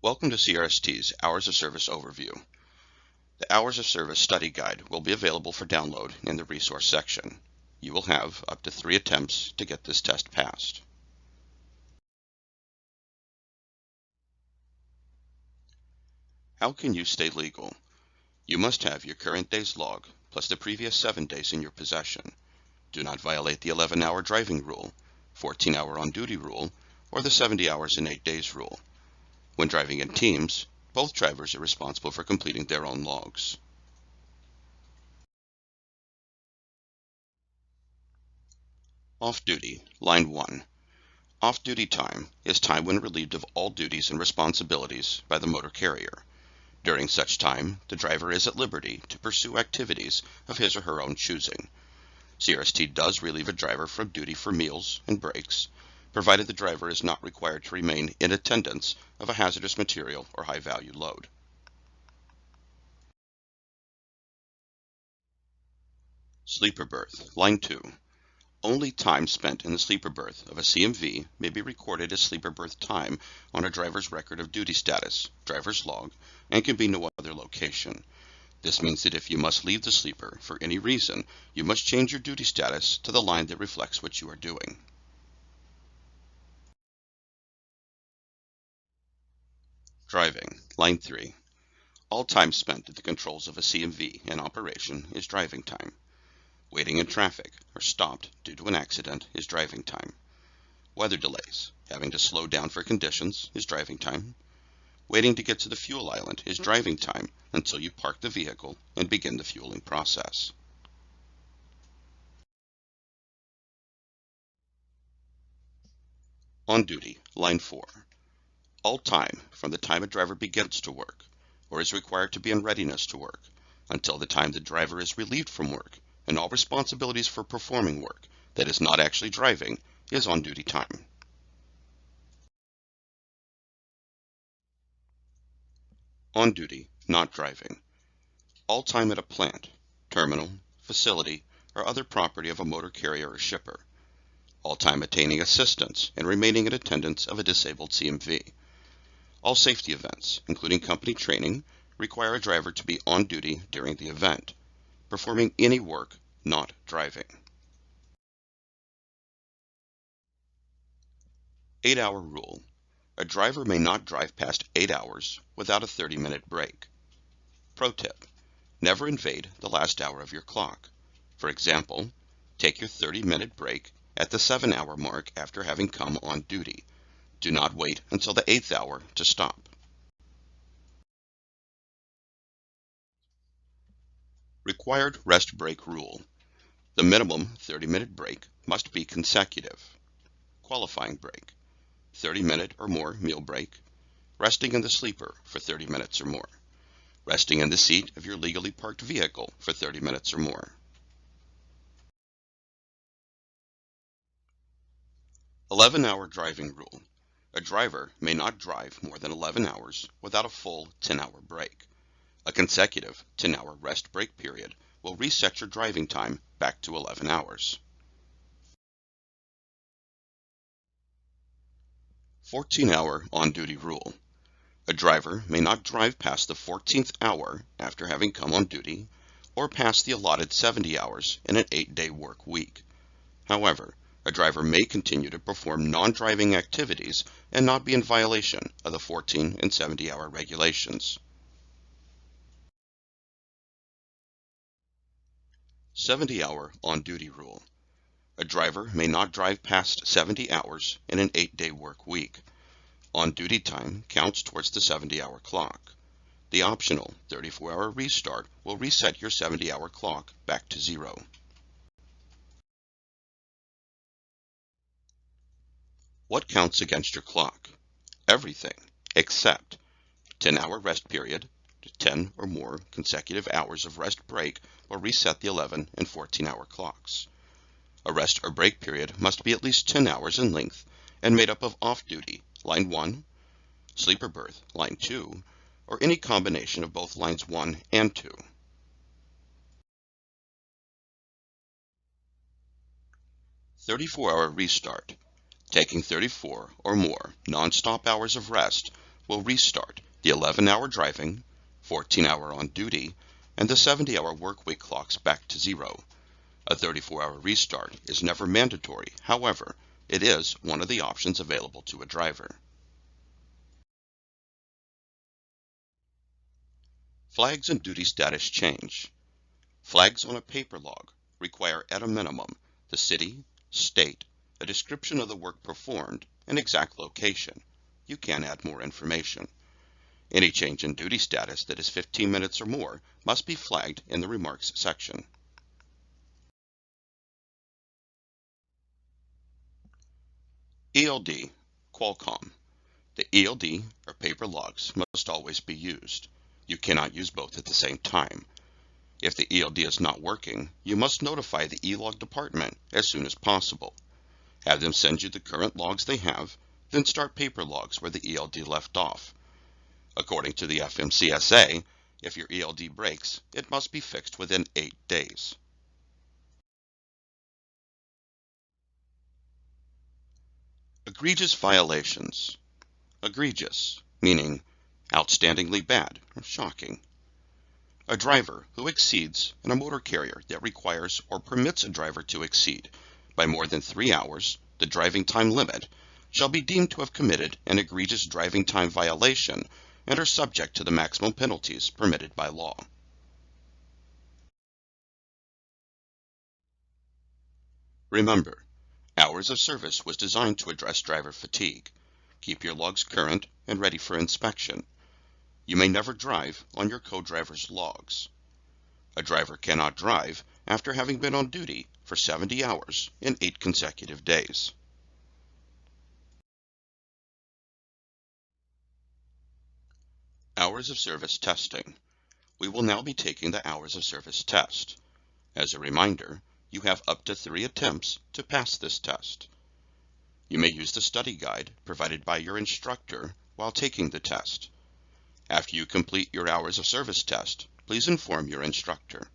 Welcome to CRST's Hours of Service Overview. The Hours of Service Study Guide will be available for download in the Resource section. You will have up to 3 attempts to get this test passed. How can you stay legal? You must have your current day's log plus the previous 7 days in your possession. Do not violate the 11-hour driving rule, 14-hour on-duty rule, or the 70 hours in 8 days rule. When driving in teams, both drivers are responsible for completing their own logs. Off-duty, line 1. Off-duty time is time when relieved of all duties and responsibilities by the motor carrier. During such time, the driver is at liberty to pursue activities of his or her own choosing. CRST does relieve a driver from duty for meals and breaks, provided the driver is not required to remain in attendance of a hazardous material or high-value load. Sleeper berth, line 2. Only time spent in the sleeper berth of a CMV may be recorded as sleeper berth time on a driver's record of duty status, driver's log, and can be no other location. This means that if you must leave the sleeper for any reason, you must change your duty status to the line that reflects what you are doing. Driving, line 3. All time spent at the controls of a CMV in operation is driving time. Waiting in traffic or stopped due to an accident is driving time. Weather delays, having to slow down for conditions, is driving time. Waiting to get to the fuel island is driving time until you park the vehicle and begin the fueling process. On duty, line 4. All time from the time a driver begins to work or is required to be in readiness to work until the time the driver is relieved from work and all responsibilities for performing work that is not actually driving is on-duty time. On duty, not driving. All time at a plant, terminal, facility, or other property of a motor carrier or shipper. All time attaining assistance and remaining in attendance of a disabled CMV. All safety events, including company training, require a driver to be on duty during the event, performing any work, not driving. 8-hour rule. A driver may not drive past 8 hours without a 30-minute break. Pro tip: never invade the last hour of your clock. For example, take your 30-minute break at the 7-hour mark after having come on duty. Do not wait until the 8th hour to stop. Required rest break rule. The minimum 30-minute break must be consecutive. Qualifying break: 30-minute or more meal break, resting in the sleeper for 30 minutes or more, resting in the seat of your legally parked vehicle for 30 minutes or more. 11-hour driving rule. A driver may not drive more than 11 hours without a full 10-hour break. A consecutive 10-hour rest break period will reset your driving time back to 11 hours. 14-hour on-duty rule. A driver may not drive past the 14th hour after having come on duty or past the allotted 70 hours in an 8-day work week. However, a driver may continue to perform non-driving activities and not be in violation of the 14 and 70-hour regulations. 70-hour on-duty rule. A driver may not drive past 70 hours in an 8-day work week. On-duty time counts towards the 70-hour clock. The optional 34-hour restart will reset your 70-hour clock back to 0. What counts against your clock? Everything, except 10-hour rest period. 10 or more consecutive hours of rest break will reset the 11 and 14-hour clocks. A rest or break period must be at least 10 hours in length and made up of off-duty, line 1, sleeper berth, line 2, or any combination of both lines 1 and 2. "34-hour restart. Taking 34 or more non-stop hours of rest will restart the 11-hour driving, 14-hour on duty, and the 70-hour workweek clocks back to zero. A 34-hour restart is never mandatory. However, it is one of the options available to a driver. Flags and duty status change. Flags on a paper log require at a minimum the city, state, a description of the work performed, and exact location. You can add more information. Any change in duty status that is 15 minutes or more must be flagged in the remarks section. ELD, Qualcomm. The ELD, or paper logs, must always be used. You cannot use both at the same time. If the ELD is not working, you must notify the E-log department as soon as possible. Have them send you the current logs they have, then start paper logs where the ELD left off. According to the FMCSA, if your ELD breaks, it must be fixed within 8 days. Egregious violations. Egregious, meaning outstandingly bad or shocking. A driver who exceeds in a motor carrier that requires or permits a driver to exceed by more than 3 hours the driving time limit shall be deemed to have committed an egregious driving time violation and are subject to the maximum penalties permitted by law. Remember, Hours of Service was designed to address driver fatigue. Keep your logs current and ready for inspection. You may never drive on your co-driver's logs. A driver cannot drive after having been on duty for 70 hours in 8 consecutive days. Hours of Service testing. We will now be taking the Hours of Service test. As a reminder, you have up to 3 attempts to pass this test. You may use the study guide provided by your instructor while taking the test. After you complete your Hours of Service test, please inform your instructor.